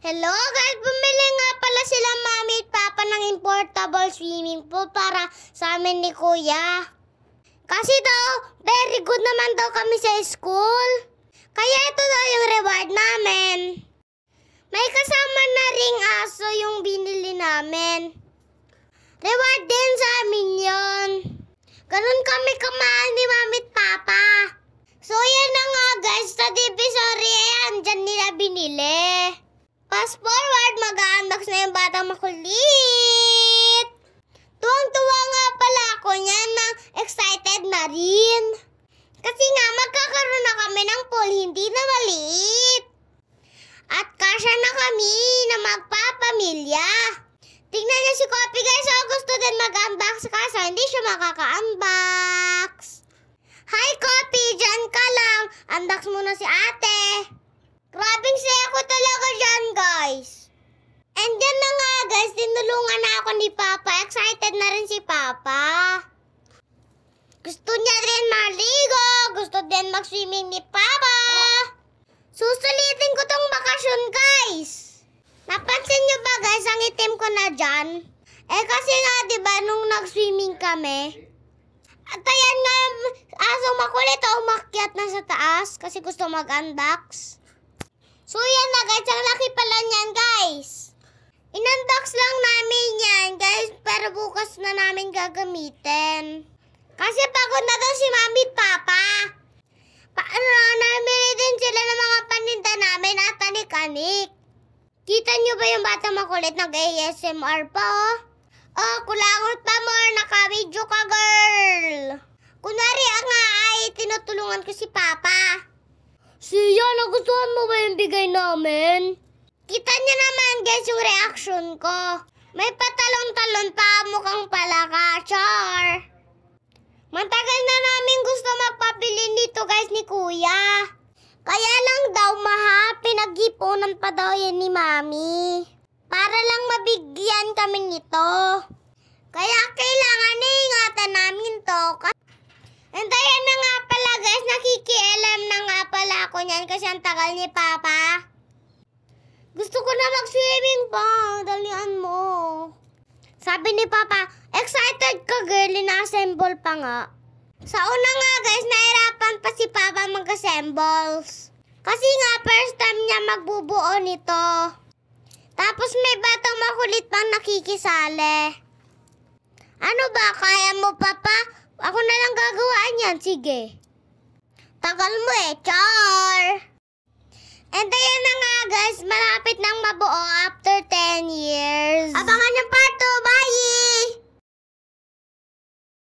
Hello guys, bumili nga pala sila mami at papa ng importable swimming pool para sa amin ni kuya. Kasi daw, very good naman daw kami sa school. Kaya ito daw yung reward namin. May kasama na ring aso yung binili namin. Reward din sa amin yun. Ganun kami kamahal ni mami at papa. So yan na nga guys, sa Divisory ayan, dyan nila binili. Fast forward, mag-unbox na yung batang makulit. Tuwang-tuwa nga pala ako niyan na excited na rin. Kasi nga magkakaroon na kami ng pool, hindi na maliit. At kasya na kami na magpapamilya. Tingnan niyo si Kopi guys, so gusto din mag-unbox kaso hindi siya makaka-unbox. Hi Kopi, dyan ka lang. Unbox muna si ate. Grabing saya ko talaga dyan guys. And dyan na nga guys, tinulungan na ako ni Papa. Excited na rin si Papa. Gusto niya rin maligo. Gusto din mag-swimming ni Papa. Susulitin ko tong bakasyon guys. Napansin niyo ba guys, ang itim ko na dyan? Kasi nga diba nung nag-swimming kami. At ayan nga, asong makulit umakyat na sa taas kasi gusto mag-unbox. So yan na guys, ang laki pala niyan guys. In-unbox lang namin yan guys, pero bukas na namin gagamitin. Kasi pagod na daw si mami at papa. Namili din sila ng mga paninda namin at tanik-anik. Kita nyo ba yung bata makulit nag-ASMR pa oh? Oh, kulangot pa more, naka-video ka girl. Kunwari nga ay tinutulungan ko si papa. Siya, nagustuhan mo ba yung bigay namin? Kita niyo naman guys yung reaction ko. May patalon-talon pa, mukhang palaka, char. Matagal na namin gusto magpabili nito guys ni kuya. Kaya lang daw pinag-ipunan pa daw yan ni mami. Para lang mabigyan kami nito. Kaya kailangan ingatan namin to. And ayan na nga pala guys, nakikialam na nga pala ako niyan kasi ang tagal ni Papa. Gusto ko na mag-swimming pa, dalian mo. Sabi ni Papa, excited ka girl, ina-assemble pa nga. Sa una nga guys, nahirapan pa si Papa mag-assembles. Kasi nga first time niya magbubuo nito. Tapos may batang makulit pang nakikisali. Ano ba, kaya mo Papa? Ako na lang gagawin yan, sige. Tagal mo char. And ayan na nga guys, malapit nang mabuo after 10 years. Abangan yung part 2, bye!